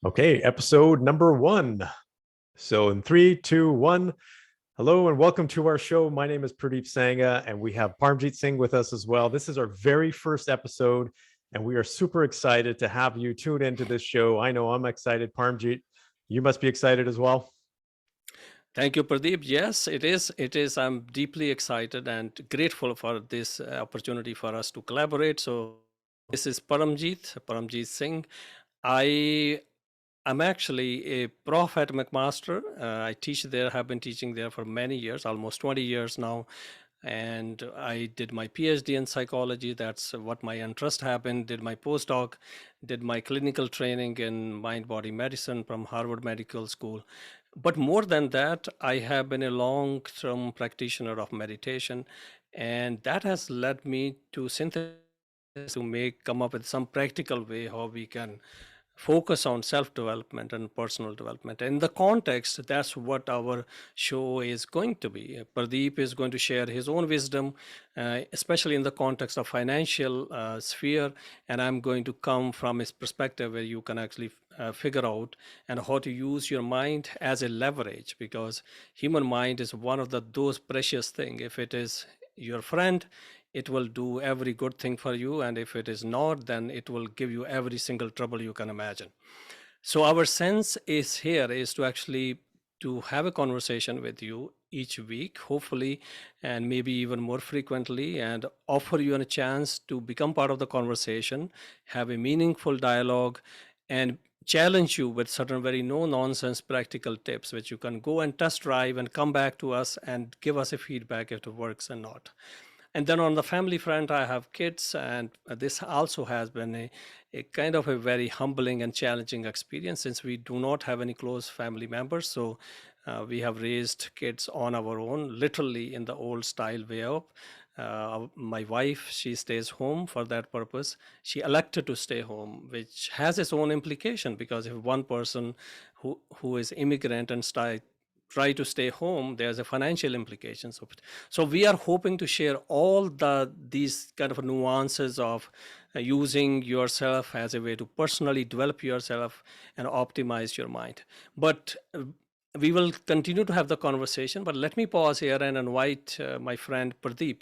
Okay, episode number one. So in three, two, one. Hello and welcome to our show. My name is Purdeep Sangha, and we have Parmjit Singh with us as well. This is our very first episode, and we are super excited to have you tune into this show. I know I'm excited. Parmjit, you must be excited as well. Thank you, Pradeep. Yes, it is. It is. I'm deeply excited and grateful for this opportunity for us to collaborate. So, this is Parmjit Singh. I am actually a prof at McMaster. I teach there, have been teaching there for many years, almost 20 years now. And I did my PhD in psychology. That's what my interest happened. Did my postdoc, did my clinical training in mind body medicine from Harvard Medical School. But more than that, I have been a long term practitioner of meditation. And that has led me to synthesize to make come up with some practical way how we can focus on self development and personal development. In the context, that's what our show is going to be. Pradeep is going to share his own wisdom, especially in the context of financial sphere, and I'm going to come from his perspective where you can actually figure out and how to use your mind as a leverage, because human mind is one of those precious thing. If it is your friend, it will do every good thing for you, and if it is not, then it will give you every single trouble you can imagine. So our sense is here is to actually to have a conversation with you each week, hopefully, and maybe even more frequently, and offer you a chance to become part of the conversation, have a meaningful dialogue, and challenge you with certain very no nonsense practical tips which you can go and test drive and come back to us and give us a feedback if it works or not. And then on the family front, I have kids, and this also has been a kind of a very humbling and challenging experience since we do not have any close family members. So we have raised kids on our own, literally in the old style way of. My wife, she stays home for that purpose. She elected to stay home, which has its own implication, because if one person who is immigrant and try to stay home, there's a financial implications of it. So we are hoping to share all these kind of nuances of using yourself as a way to personally develop yourself and optimize your mind. But we will continue to have the conversation, but let me pause here and invite my friend Pradeep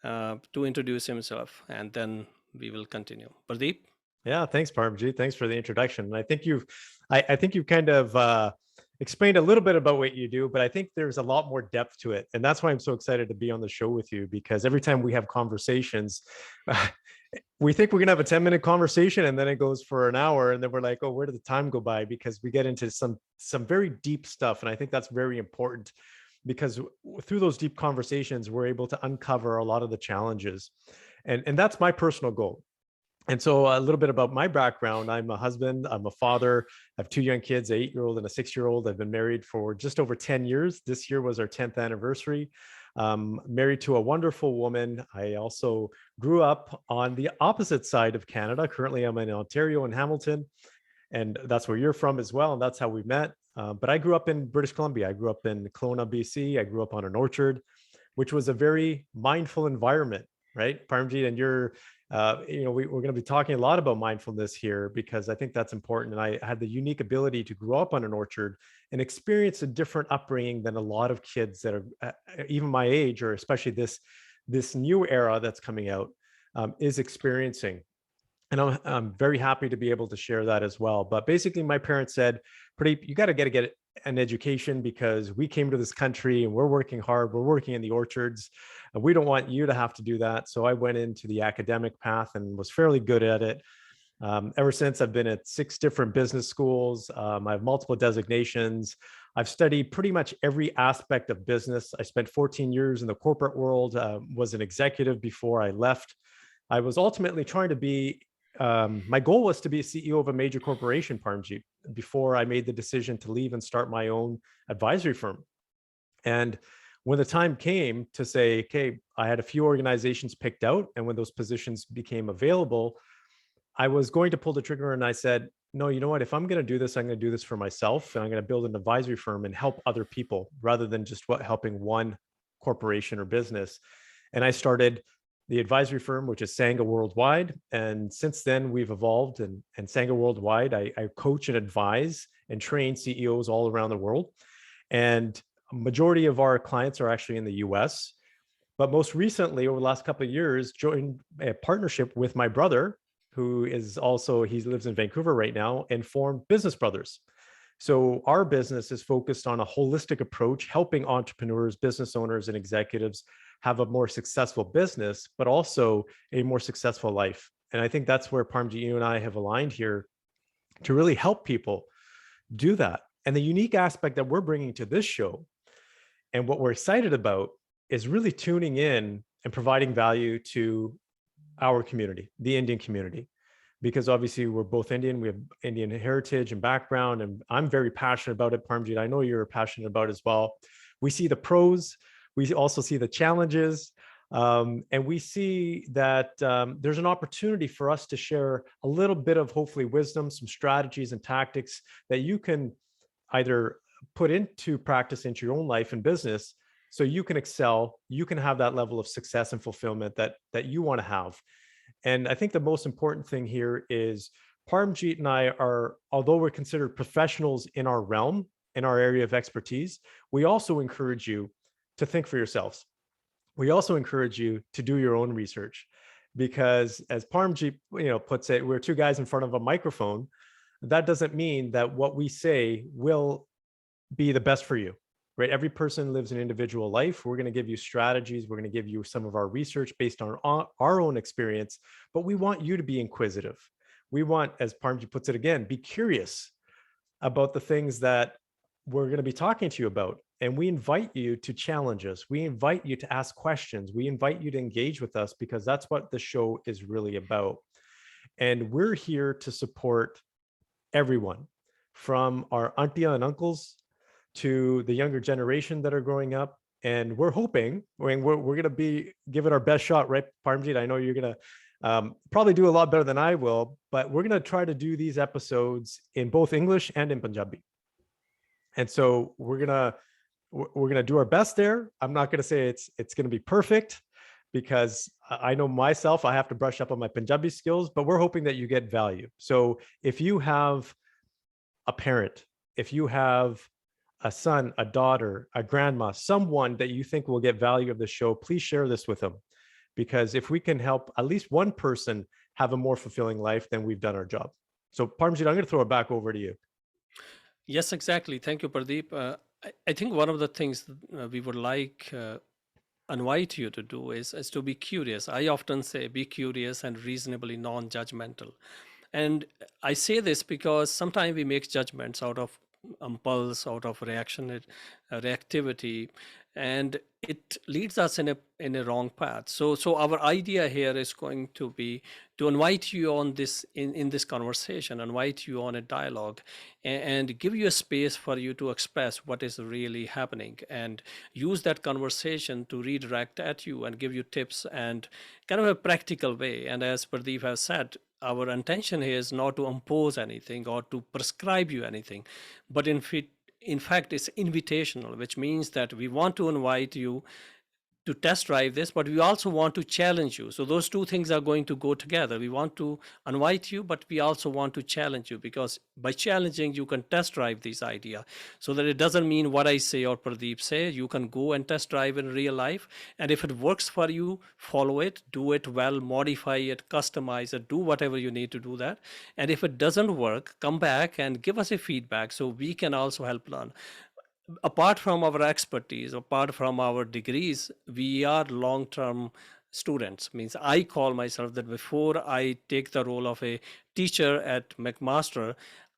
to introduce himself, and then we will continue. Pradeep. Yeah, thanks, Parmjit. Thanks for the introduction. And I think you've kind of explained a little bit about what you do, but I think there's a lot more depth to it, and that's why I'm so excited to be on the show with you. Because every time we have conversations, we think we're gonna have a 10-minute conversation, and then it goes for an hour, and then we're like, oh, where did the time go by? Because we get into some very deep stuff, and I think that's very important because through those deep conversations, we're able to uncover a lot of the challenges, and that's my personal goal. And so a little bit about my background. I'm a husband, I'm a father, I have two young kids, an 8-year-old and a 6-year-old. I've been married for just over 10 years. This year was our 10th anniversary. Married to a wonderful woman. I also grew up on the opposite side of Canada. Currently, I'm in Ontario and Hamilton, and that's where you're from as well. And that's how we met. But I grew up in British Columbia. I grew up in Kelowna, BC. I grew up on an orchard, which was a very mindful environment, right, Parmjit? And we're going to be talking a lot about mindfulness here because I think that's important. And I had the unique ability to grow up on an orchard and experience a different upbringing than a lot of kids that are even my age, or especially this new era that's coming out, is experiencing. And I'm very happy to be able to share that as well. But basically, my parents said, Pradeep, you got to get an education because we came to this country and we're working hard. We're working in the orchards. And we don't want you to have to do that. So I went into the academic path and was fairly good at it. Ever since, I've been at 6 different business schools. I have multiple designations. I've studied pretty much every aspect of business. I spent 14 years in the corporate world, was an executive before I left. I was ultimately trying to be my goal was to be a CEO of a major corporation, Parmjit, before I made the decision to leave and start my own advisory firm. And when the time came to say, okay, I had a few organizations picked out, and when those positions became available, I was going to pull the trigger, and I said, no, you know what? If I'm going to do this, I'm going to do this for myself, and I'm going to build an advisory firm and help other people rather than just helping one corporation or business. And I started the advisory firm, which is Sangha Worldwide. And since then, we've evolved. And Sangha Worldwide, I coach and advise and train CEOs all around the world. And a majority of our clients are actually in the US. But most recently, over the last couple of years, joined a partnership with my brother, who is also, he lives in Vancouver right now, and formed Business Brothers. So our business is focused on a holistic approach, helping entrepreneurs, business owners, and executives have a more successful business, but also a more successful life. And I think that's where Parmjit, you and I have aligned here to really help people do that. And the unique aspect that we're bringing to this show and what we're excited about is really tuning in and providing value to our community, the Indian community, because obviously we're both Indian, we have Indian heritage and background, and I'm very passionate about it, Parmjit. I know you're passionate about it as well. We see the pros, we also see the challenges, and we see that there's an opportunity for us to share a little bit of hopefully wisdom, some strategies and tactics that you can either put into practice into your own life and business so you can excel, you can have that level of success and fulfillment that you want to have. And I think the most important thing here is Parmjit and I are, although we're considered professionals in our realm, in our area of expertise, we also encourage you to think for yourselves. We also encourage you to do your own research, because as Parmjit, puts it, we're two guys in front of a microphone. That doesn't mean that what we say will be the best for you, right? Every person lives an individual life. We're going to give you strategies. We're going to give you some of our research based on our own experience, but we want you to be inquisitive. We want, as Parmjit puts it again, be curious about the things that we're going to be talking to you about. And we invite you to challenge us. We invite you to ask questions. We invite you to engage with us, because that's what the show is really about. And we're here to support everyone, from our auntie and uncles to the younger generation that are growing up. And we're hoping, we're going to be giving our best shot, right, Parmjit? I know you're going to probably do a lot better than I will, but we're going to try to do these episodes in both English and in Punjabi. And so we're going to do our best there. I'm not going to say it's going to be perfect, because I know myself, I have to brush up on my Punjabi skills, but we're hoping that you get value. So if you have a parent, if you have a son, a daughter, a grandma, someone that you think will get value of the show, please share this with them. Because if we can help at least one person have a more fulfilling life, then we've done our job. So Parmjit, I'm going to throw it back over to you. Yes, exactly. Thank you, Pradeep. I think one of the things we would like invite you to do is to be curious. I often say be curious and reasonably non-judgmental. And I say this because sometimes we make judgments out of impulse, out of reactivity, and it leads us in a wrong path. So our idea here is going to be to invite you on this in this conversation, invite you on a dialogue, and give you a space for you to express what is really happening, and use that conversation to redirect at you and give you tips and kind of a practical way. And as Pradeep has said, our intention here is not to impose anything or to prescribe you anything, but in fact, it's invitational, which means that we want to invite you to test drive this, but we also want to challenge you. So those two things are going to go together. We want to invite you, but we also want to challenge you, because by challenging, you can test drive this idea. So that it doesn't mean what I say or Pradeep say. You can go and test drive in real life. And if it works for you, follow it, do it well, modify it, customize it, do whatever you need to do that. And if it doesn't work, come back and give us a feedback so we can also help learn. Apart from our expertise, apart from our degrees, we are long-term students. Means I call myself that before I take the role of a teacher at McMaster,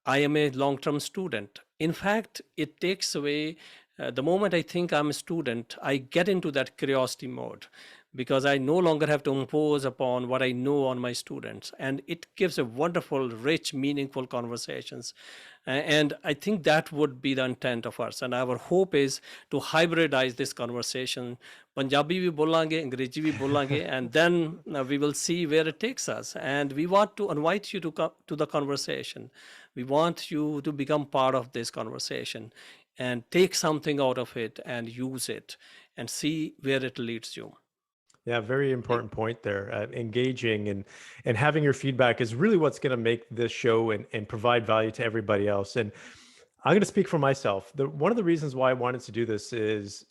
I am a long-term student. In fact, it takes away the moment I think I'm a student, I get into that curiosity mode, because I no longer have to impose upon what I know on my students. And it gives a wonderful, rich, meaningful conversations. And I think that would be the intent of us. And our hope is to hybridize this conversation. Punjabi bhi bolange, Angrezi bhi bolange, and then we will see where it takes us. And we want to invite you to come to the conversation. We want you to become part of this conversation and take something out of it and use it and see where it leads you. Yeah, very important point there. Engaging and having your feedback is really what's going to make this show and provide value to everybody else. And I'm going to speak for myself. One of the reasons why I wanted to do this is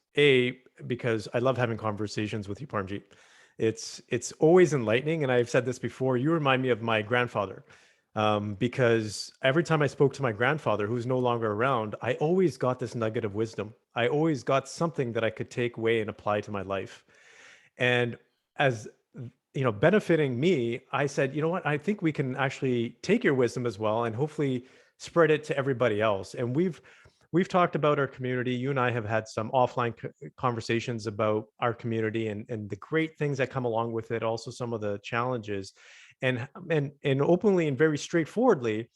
because I love having conversations with you, Parmjit. It's always enlightening, and I've said this before. You remind me of my grandfather, because every time I spoke to my grandfather, who's no longer around, I always got this nugget of wisdom. I always got something that I could take away and apply to my life. And as benefiting me, I said, you know what? I think we can actually take your wisdom as well and hopefully spread it to everybody else. And we've talked about our community. You and I have had some offline conversations about our community and the great things that come along with it, also some of the challenges. And openly and very straightforwardly,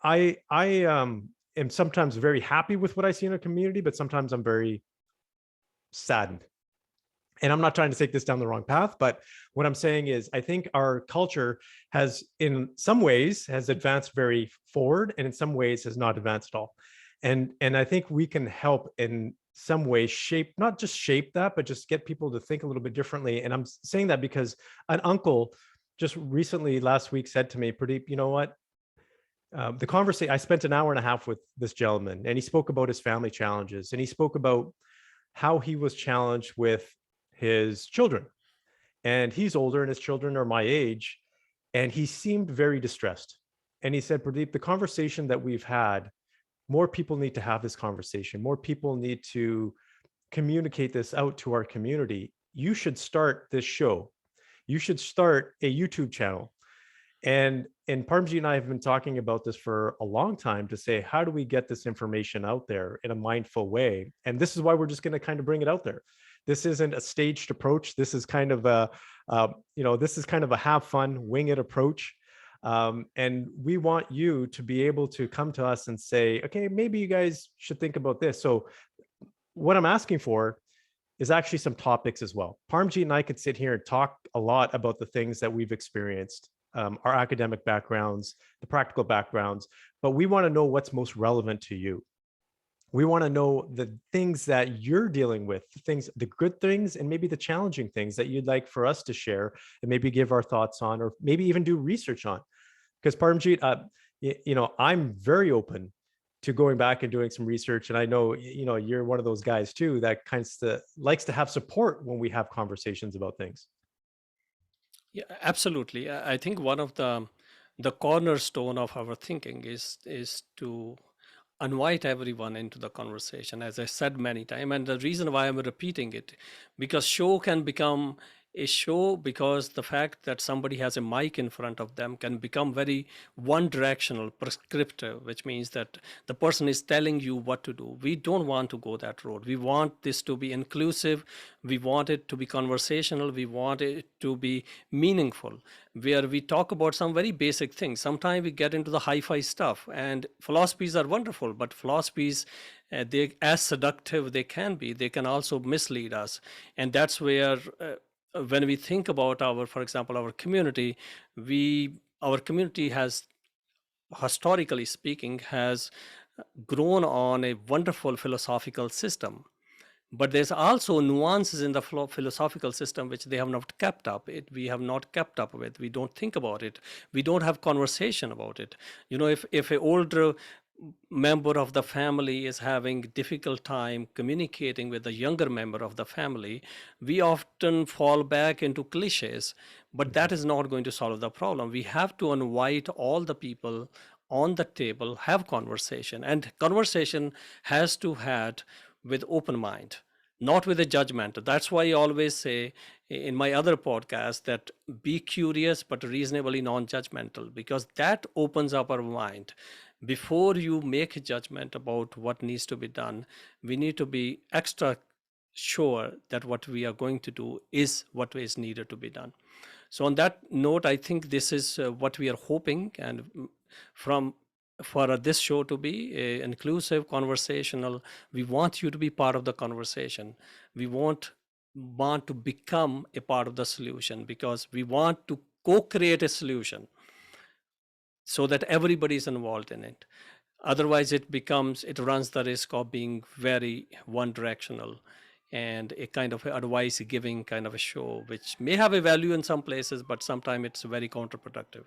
I am sometimes very happy with what I see in a community, but sometimes I'm very saddened. And I'm not trying to take this down the wrong path, but what I'm saying is I think our culture has in some ways has advanced very forward and in some ways has not advanced at all. And I think we can help in some way shape, not just shape that, but just get people to think a little bit differently. And I'm saying that because an uncle just recently last week said to me, Pradeep, you know what? The conversation, I spent an hour and a half with this gentleman, and he spoke about his family challenges, and he spoke about how he was challenged with his children. And he's older, and his children are my age. And he seemed very distressed. And he said, Pradeep, the conversation that we've had, more people need to have this conversation. More people need to communicate this out to our community. You should start this show. You should start a YouTube channel. And Parmji and I have been talking about this for a long time to say, how do we get this information out there in a mindful way? And this is why we're just going to kind of bring it out there. This isn't a staged approach. This is kind of this is kind of a have fun, wing it approach. And we want you to be able to come to us and say, okay, maybe you guys should think about this. So what I'm asking for is actually some topics as well. Parmjit and I could sit here and talk a lot about the things that we've experienced, our academic backgrounds, the practical backgrounds, but we want to know what's most relevant to you. We want to know the things that you're dealing with, the things, the good things, and maybe the challenging things that you'd like for us to share and maybe give our thoughts on, or maybe even do research on. Because Parmjit, I'm very open to going back and doing some research. And I know, you're one of those guys too, that kind of likes to have support when we have conversations about things. Yeah, absolutely. I think one of the cornerstone of our thinking is to invite everyone into the conversation, as I said many times. And the reason why I'm repeating it, because show can become a show because the fact that somebody has a mic in front of them can become very one directional, prescriptive, which means that the person is telling you what to do. We don't want to go that road. We want this to be inclusive. We want it to be conversational. We want it to be meaningful, where we talk about some very basic things. Sometimes we get into the hi-fi stuff, and philosophies are wonderful, but philosophies, they as seductive they can be, they can also mislead us. And that's where when we think about our, for example, our community, our community has, historically speaking, has grown on a wonderful philosophical system, but there's also nuances in the philosophical system which they have not kept up. We have not kept up with. We don't think about it. We don't have conversation about it. If an older member of the family is having difficult time communicating with the younger member of the family, we often fall back into cliches, but that is not going to solve the problem. We have to invite all the people on the table, have conversation, and conversation has to had with open mind, not with a judgment. That's why I always say in my other podcast that be curious but reasonably non-judgmental, because that opens up our mind. Before you make a judgment about what needs to be done, we need to be extra sure that what we are going to do is what is needed to be done. So on that note, I think this is what we are hoping, and from for this show to be inclusive, conversational. We want you to be part of the conversation. We want to become a part of the solution, because we want to co-create a solution so that everybody is involved in it. Otherwise it runs the risk of being very one directional. and a kind of advice giving kind of a show, which may have a value in some places, but sometimes it's very counterproductive.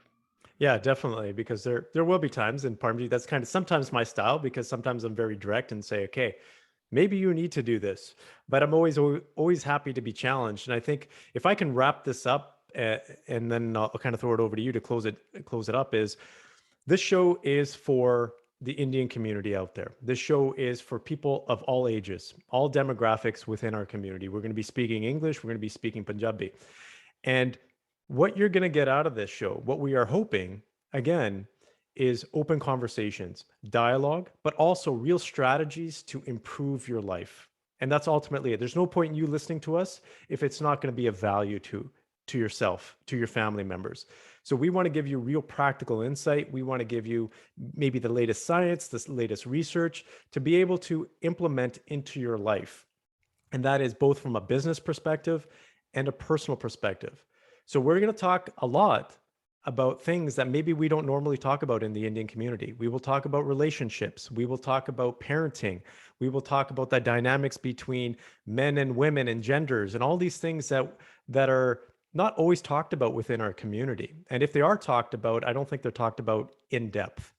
Yeah, definitely. Because there will be times in Parmjit, that's kind of sometimes my style, because sometimes I'm very direct and say, okay, maybe you need to do this. But I'm always happy to be challenged. And I think if I can wrap this up, and then I'll kind of throw it over to you to close it up, is this show is for the Indian community out there. This show is for people of all ages, all demographics within our community. We're going to be speaking English, we're going to be speaking Punjabi. And what you're going to get out of this show, what we are hoping, again, is open conversations, dialogue, but also real strategies to improve your life. And that's ultimately it. There's no point in you listening to us if it's not going to be of value to yourself, to your family members. So we want to give you real practical insight. We want to give you maybe the latest science, the latest research to be able to implement into your life. And that is both from a business perspective and a personal perspective. So we're going to talk a lot about things that maybe we don't normally talk about in the Indian community. We will talk about relationships. We will talk about parenting. We will talk about the dynamics between men and women and genders and all these things that are not always talked about within our community. And if they are talked about, I don't think they're talked about in depth.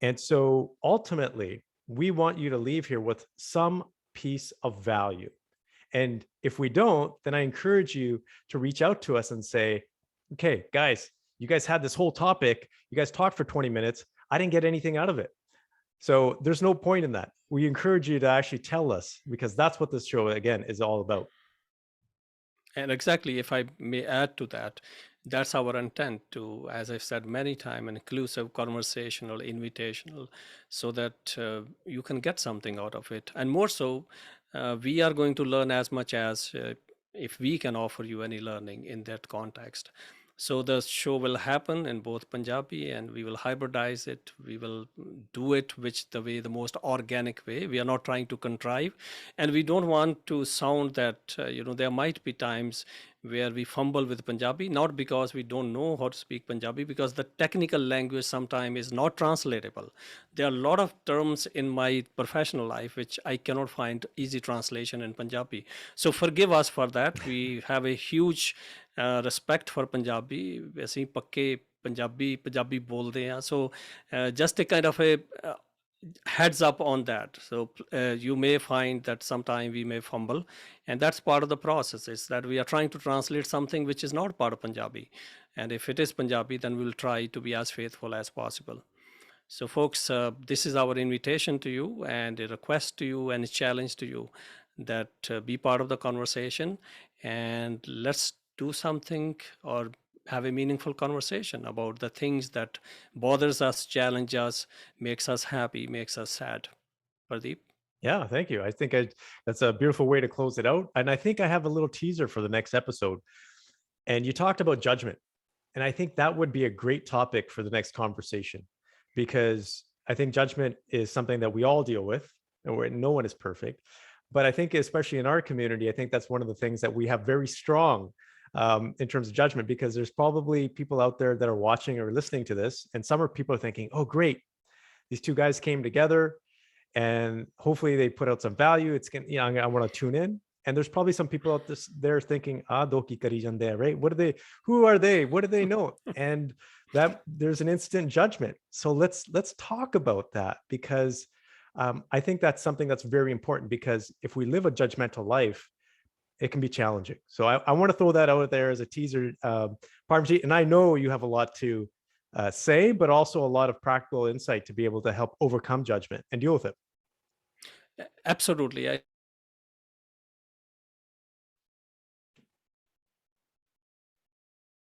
And so ultimately, we want you to leave here with some piece of value. And if we don't, then I encourage you to reach out to us and say, okay, guys, you guys had this whole topic. You guys talked for 20 minutes. I didn't get anything out of it. So there's no point in that. We encourage you to actually tell us, because that's what this show, again, is all about. And exactly, if I may add to that, that's our intent to, as I've said many times, an inclusive, conversational, invitational, so that you can get something out of it. And more so, we are going to learn as much as if we can offer you any learning in that context. So the show will happen in both Punjabi, and we will hybridize it. We will do it which the most organic way. We are not trying to contrive, and we don't want to sound that there might be times where we fumble with Punjabi, not because we don't know how to speak Punjabi, because the technical language sometimes is not translatable. There are a lot of terms in my professional life which I cannot find easy translation in Punjabi. So forgive us for that. We have a huge respect for Punjabi. ਅਸੀਂ ਪੱਕੇ ਪੰਜਾਬੀ ਬੋਲਦੇ ਹਾਂ. So just a kind of a heads up on that. So you may find that sometime we may fumble, and that's part of the process, is that we are trying to translate something which is not part of Punjabi. And if it is Punjabi, then we'll try to be as faithful as possible. So folks, this is our invitation to you, and a request to you, and a challenge to you, that be part of the conversation, and let's do something or have a meaningful conversation about the things that bothers us, challenge us, makes us happy, makes us sad. Pradeep? Yeah, thank you. I think that's a beautiful way to close it out. And I think I have a little teaser for the next episode. And you talked about judgment. And I think that would be a great topic for the next conversation, because I think judgment is something that we all deal with, and where no one is perfect. But I think, especially in our community, I think that's one of the things that we have very strong in terms of judgment, because there's probably people out there that are watching or listening to this, and some are people are thinking, oh, great, these two guys came together and hopefully they put out some value. It's going, I want to tune in. And there's probably some people out there thinking, doki kari jande, right? Who are they? What do they know? And that there's an instant judgment. So let's talk about that, because I think that's something that's very important, because if we live a judgmental life, it can be challenging. So I want to throw that out there as a teaser, Parmjit, and I know you have a lot to say, but also a lot of practical insight to be able to help overcome judgment and deal with it. Absolutely. I